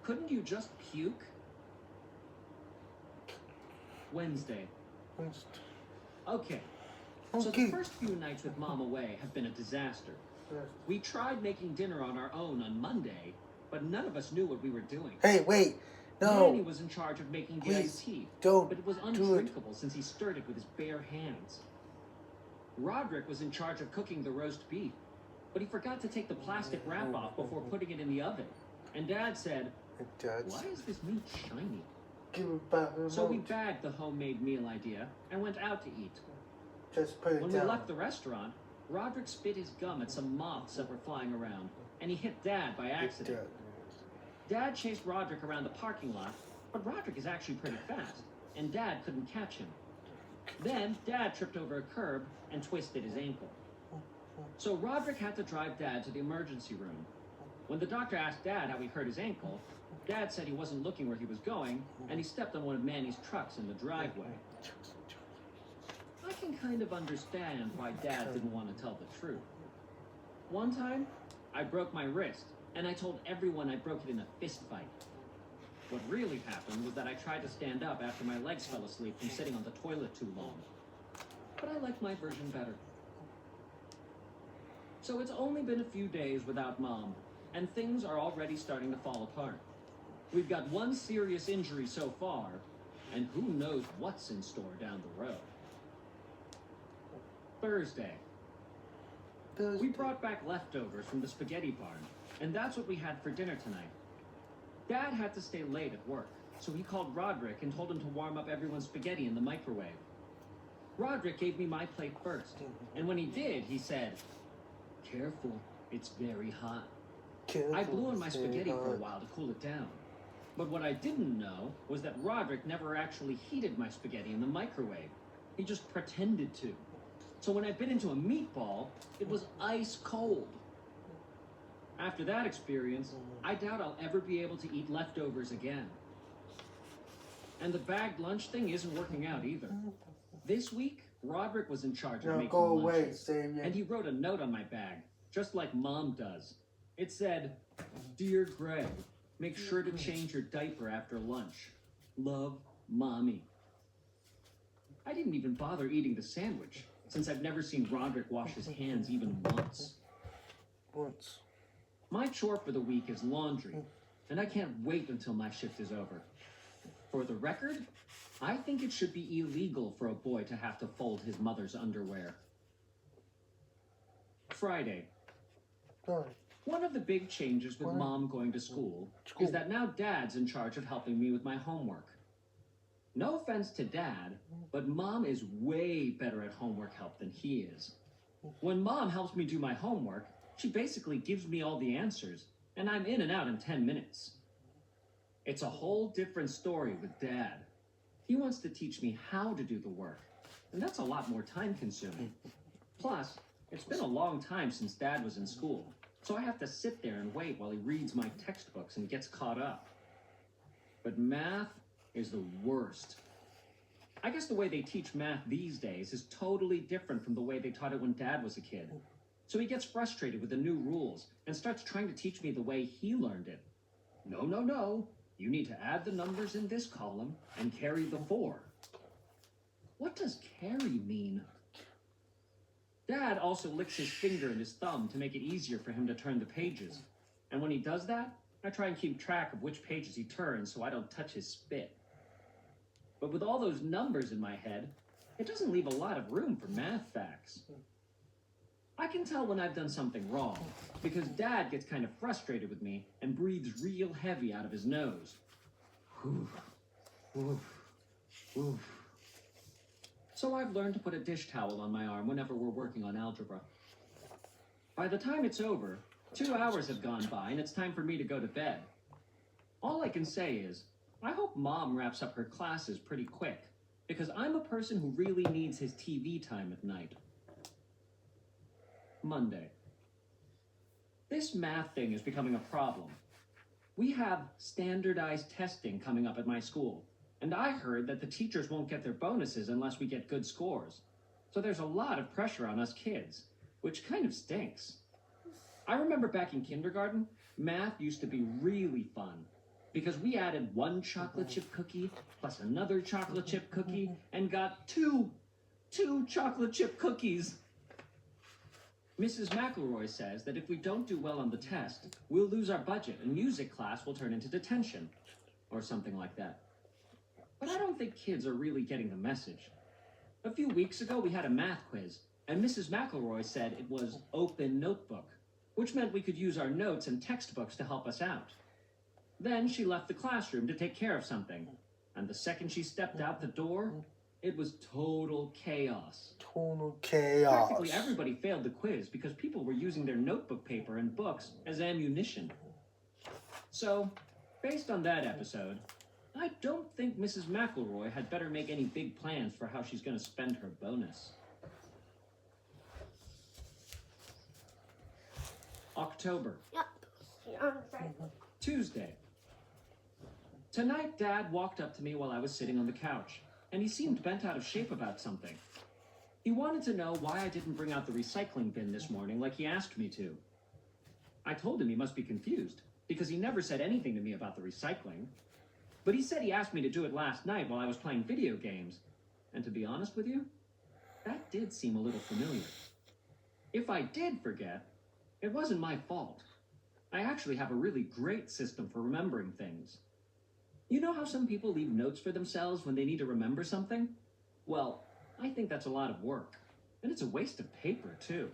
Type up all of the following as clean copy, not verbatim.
couldn't you just puke? Wednesday. Okay. So the first few nights with Mom away have been a disaster. We tried making dinner on our own on Monday, but none of us knew what we were doing. Hey, wait. No. Manny was in charge of making the iced tea, don't but it was undrinkable since he stirred it with his bare hands. Roderick was in charge of cooking the roast beef, but he forgot to take the plastic wrap off before putting it in the oven. And Dad said, "Why is this meat shiny?" So we bagged the homemade meal idea and went out to eat. Just put it when down. we left the restaurant, Roderick spit his gum at some moths that were flying around, and he hit Dad by accident. Dad chased Roderick around the parking lot, but Roderick is actually pretty fast, and Dad couldn't catch him. Then Dad tripped over a curb and twisted his ankle. So Roderick had to drive Dad to the emergency room. When the doctor asked Dad how he hurt his ankle, Dad said he wasn't looking where he was going, and he stepped on one of Manny's trucks in the driveway. I can kind of understand why Dad didn't want to tell the truth. One time, I broke my wrist, and I told everyone I broke it in a fist fight. What really happened was that I tried to stand up after my legs fell asleep from sitting on the toilet too long. But I like my version better. So it's only been a few days without Mom, and things are already starting to fall apart. We've got one serious injury so far, and who knows what's in store down the road. Thursday. We brought back leftovers from the spaghetti barn, and that's what we had for dinner tonight. Dad had to stay late at work, so he called Roderick and told him to warm up everyone's spaghetti in the microwave. Roderick gave me my plate first, and when he did, he said, "Careful, it's very hot." I blew on my spaghetti for a while to cool it down. But what I didn't know was that Roderick never actually heated my spaghetti in the microwave. He just pretended to. So when I bit into a meatball, it was ice cold. After that experience, I doubt I'll ever be able to eat leftovers again. And the bagged lunch thing isn't working out either. This week, Roderick was in charge of making lunches, and he wrote a note on my bag, just like Mom does. It said, "Dear Greg, make sure to change your diaper after lunch. Love, Mommy." I didn't even bother eating the sandwich, since I've never seen Roderick wash his hands even once. My chore for the week is laundry, and I can't wait until my shift is over. For the record, I think it should be illegal for a boy to have to fold his mother's underwear. Friday. One of the big changes with Mom going to school is that now Dad's in charge of helping me with my homework. No offense to Dad, but Mom is way better at homework help than he is. When Mom helps me do my homework, she basically gives me all the answers, and I'm in and out in 10 minutes. It's a whole different story with Dad. He wants to teach me how to do the work, and that's a lot more time-consuming. Plus, it's been a long time since Dad was in school, so I have to sit there and wait while he reads my textbooks and gets caught up. But math is the worst. I guess the way they teach math these days is totally different from the way they taught it when Dad was a kid. So he gets frustrated with the new rules and starts trying to teach me the way he learned it. No. You need to add the numbers in this column and carry the 4. What does carry mean? Dad also licks his finger and his thumb to make it easier for him to turn the pages. And when he does that, I try and keep track of which pages he turns so I don't touch his spit. But with all those numbers in my head, it doesn't leave a lot of room for math facts. I can tell when I've done something wrong, because Dad gets kind of frustrated with me and breathes real heavy out of his nose. So I've learned to put a dish towel on my arm whenever we're working on algebra. By the time it's over, 2 hours have gone by and it's time for me to go to bed. All I can say is, I hope Mom wraps up her classes pretty quick, because I'm a person who really needs his TV time at night. Monday. This math thing is becoming a problem. We have standardized testing coming up at my school, and I heard that the teachers won't get their bonuses unless we get good scores. So there's a lot of pressure on us kids, which kind of stinks. I remember back in kindergarten, math used to be really fun, because we added one chocolate chip cookie plus another chocolate chip cookie and got two chocolate chip cookies. Mrs. McElroy says that if we don't do well on the test, we'll lose our budget and music class will turn into detention, or something like that. But I don't think kids are really getting the message. A few weeks ago, we had a math quiz, and Mrs. McElroy said it was open notebook, which meant we could use our notes and textbooks to help us out. Then she left the classroom to take care of something, and the second she stepped out the door, it was total chaos. Total chaos. Practically everybody failed the quiz because people were using their notebook paper and books as ammunition. So, based on that episode, I don't think Mrs. McElroy had better make any big plans for how she's going to spend her bonus. October. Tuesday. Tonight, Dad walked up to me while I was sitting on the couch, and he seemed bent out of shape about something. He wanted to know why I didn't bring out the recycling bin this morning like he asked me to. I told him he must be confused, because he never said anything to me about the recycling. But he said he asked me to do it last night while I was playing video games. And to be honest with you, that did seem a little familiar. If I did forget, it wasn't my fault. I actually have a really great system for remembering things. You know how some people leave notes for themselves when they need to remember something? Well, I think that's a lot of work. And it's a waste of paper, too.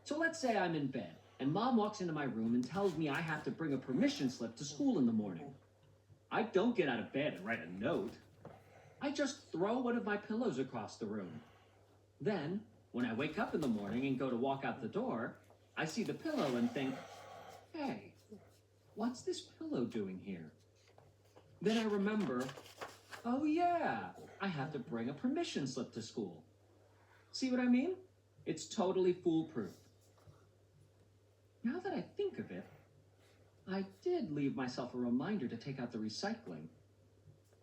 So let's say I'm in bed, and Mom walks into my room and tells me I have to bring a permission slip to school in the morning. I don't get out of bed and write a note. I just throw one of my pillows across the room. Then, when I wake up in the morning and go to walk out the door, I see the pillow and think, hey, what's this pillow doing here? Then I remember, oh yeah, I have to bring a permission slip to school. See what I mean? It's totally foolproof. Now that I think of it, I did leave myself a reminder to take out the recycling.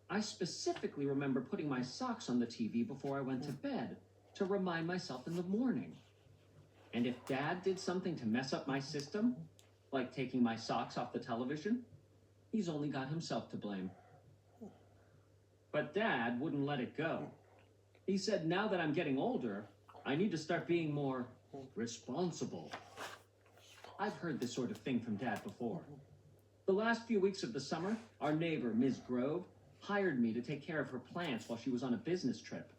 I specifically remember putting my socks on the TV before I went to bed to remind myself in the morning. And if Dad did something to mess up my system, like taking my socks off the television, he's only got himself to blame. But Dad wouldn't let it go. He said now that I'm getting older, I need to start being more responsible. I've heard this sort of thing from Dad before. The last few weeks of the summer, our neighbor, Ms. Grove, hired me to take care of her plants while she was on a business trip.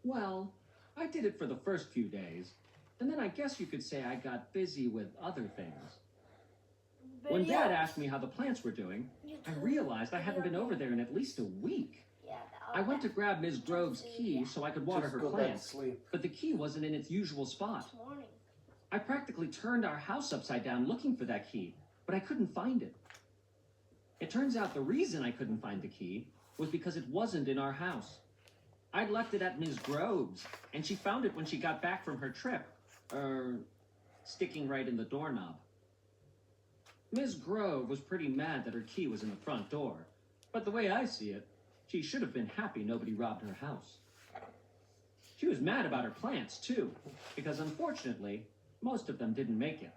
Well, I did it for the first few days, and then I guess you could say I got busy with other things. When Dad asked me how the plants were doing, I realized I hadn't been over there in at least a week. I went to grab Ms. Grove's key so I could water her plants, but the key wasn't in its usual spot. I practically turned our house upside down looking for that key, but I couldn't find it. It turns out the reason I couldn't find the key was because it wasn't in our house. I'd left it at Ms. Grove's, and she found it when she got back from her trip. Sticking right in the doorknob. Ms. Grove was pretty mad that her key was in the front door, but the way I see it, she should have been happy nobody robbed her house. She was mad about her plants, too, because unfortunately, most of them didn't make it.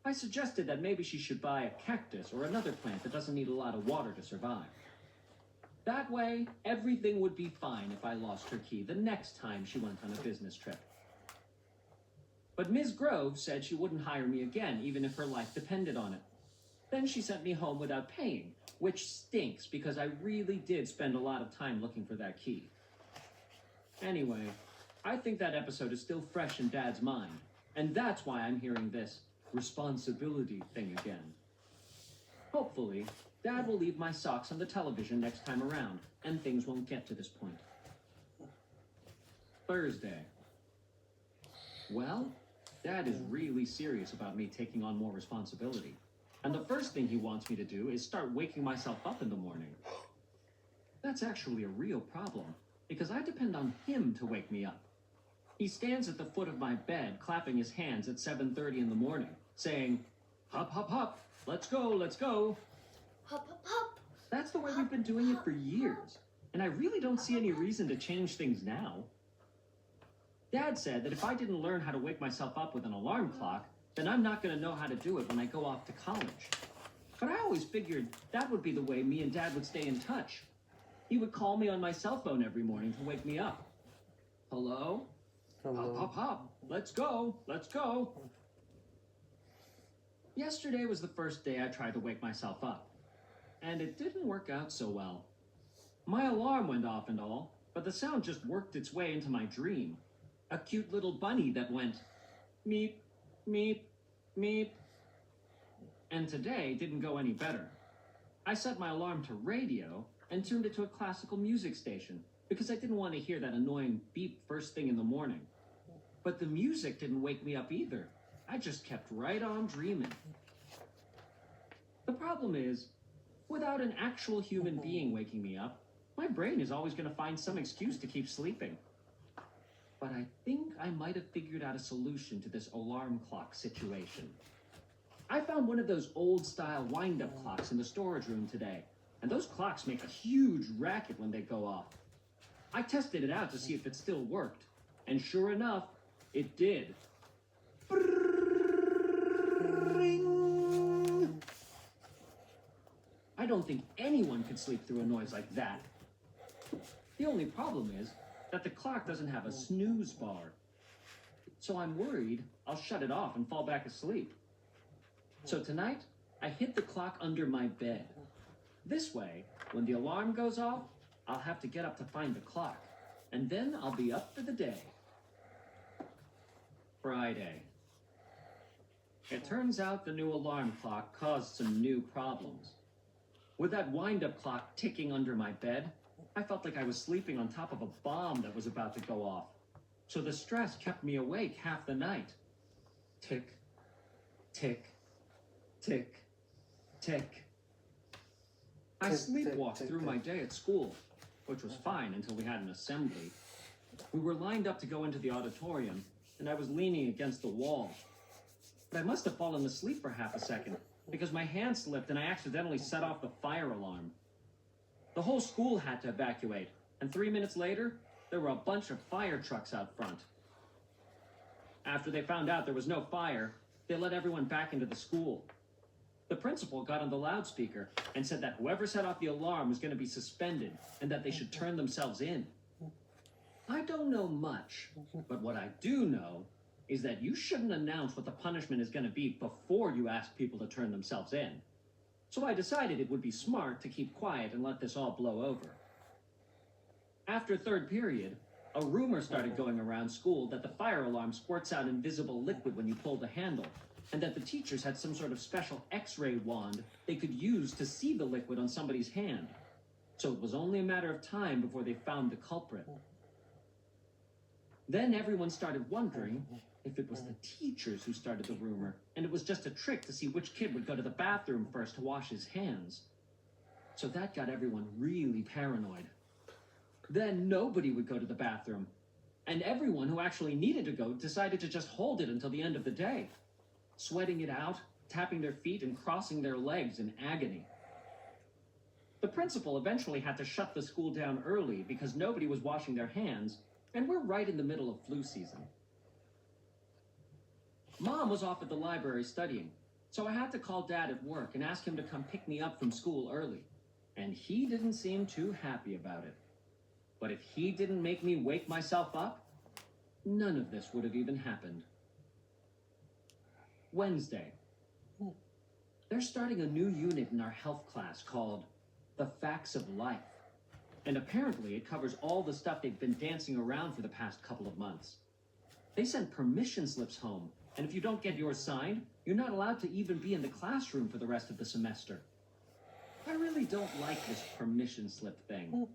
I suggested that maybe she should buy a cactus or another plant that doesn't need a lot of water to survive. That way, everything would be fine if I lost her key the next time she went on a business trip. But Ms. Grove said she wouldn't hire me again, even if her life depended on it. Then she sent me home without paying, which stinks because I really did spend a lot of time looking for that key. Anyway, I think that episode is still fresh in Dad's mind, and that's why I'm hearing this responsibility thing again. Hopefully, Dad will leave my socks on the television next time around, and things won't get to this point. Thursday. Well, Dad is really serious about me taking on more responsibility. And the first thing he wants me to do is start waking myself up in the morning. That's actually a real problem, because I depend on him to wake me up. He stands at the foot of my bed, clapping his hands at 7:30 in the morning, saying, "Hop, hop, hop, let's go, let's go." Hop, hop, hop. That's the way we've been doing it for years, and I really don't see any reason to change things now. Dad said that if I didn't learn how to wake myself up with an alarm clock, then I'm not going to know how to do it when I go off to college. But I always figured that would be the way me and Dad would stay in touch. He would call me on my cell phone every morning to wake me up. Hello? Hello. Hop, hop, hop. Let's go. Let's go. Yesterday was the first day I tried to wake myself up, and it didn't work out so well. My alarm went off and all, but the sound just worked its way into my dream. A cute little bunny that went meep, meep, meep. And today didn't go any better. I set my alarm to radio and tuned it to a classical music station because I didn't want to hear that annoying beep first thing in the morning. But the music didn't wake me up either. I just kept right on dreaming. The problem is, without an actual human being waking me up, my brain is always going to find some excuse to keep sleeping. But I think I might have figured out a solution to this alarm clock situation. I found one of those old-style wind-up clocks in the storage room today, and those clocks make a huge racket when they go off. I tested it out to see if it still worked, and sure enough, it did. I don't think anyone could sleep through a noise like that. The only problem is that the clock doesn't have a snooze bar. So I'm worried I'll shut it off and fall back asleep. So tonight, I hid the clock under my bed. This way, when the alarm goes off, I'll have to get up to find the clock, and then I'll be up for the day. Friday. It turns out the new alarm clock caused some new problems. With that wind-up clock ticking under my bed, I felt like I was sleeping on top of a bomb that was about to go off. So the stress kept me awake half the night. Tick, tick, tick, tick. I sleepwalked through my day at school, which was fine until we had an assembly. We were lined up to go into the auditorium, and I was leaning against the wall. But I must have fallen asleep for half a second, because my hand slipped and I accidentally set off the fire alarm. The whole school had to evacuate, and 3 minutes later, there were a bunch of fire trucks out front. After they found out there was no fire, they let everyone back into the school. The principal got on the loudspeaker and said that whoever set off the alarm was going to be suspended and that they should turn themselves in. I don't know much, but what I do know is that you shouldn't announce what the punishment is going to be before you ask people to turn themselves in. So I decided it would be smart to keep quiet and let this all blow over. After third period, a rumor started going around school that the fire alarm squirts out invisible liquid when you pull the handle, and that the teachers had some sort of special X-ray wand they could use to see the liquid on somebody's hand. So it was only a matter of time before they found the culprit. Then everyone started wondering if it was the teachers who started the rumor, and it was just a trick to see which kid would go to the bathroom first to wash his hands. So that got everyone really paranoid. Then nobody would go to the bathroom, and everyone who actually needed to go decided to just hold it until the end of the day, sweating it out, tapping their feet, and crossing their legs in agony. The principal eventually had to shut the school down early because nobody was washing their hands, and we're right in the middle of flu season. Mom was off at the library studying, so I had to call Dad at work and ask him to come pick me up from school early, and he didn't seem too happy about it. But if he didn't make me wake myself up, none of this would have even happened. Wednesday. They're starting a new unit in our health class called The Facts of Life. And apparently it covers all the stuff they've been dancing around for the past couple of months. They send permission slips home, and if you don't get yours signed, you're not allowed to even be in the classroom for the rest of the semester. I really don't like this permission slip thing.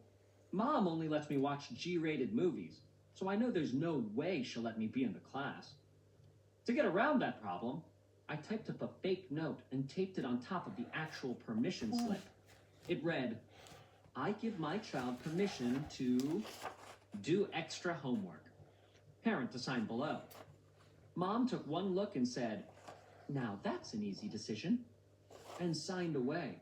Mom only lets me watch G-rated movies, so I know there's no way she'll let me be in the class. To get around that problem, I typed up a fake note and taped it on top of the actual permission slip. It read, "I give my child permission to do extra homework. Parent to sign below." Mom took one look and said, "Now that's an easy decision," and signed away.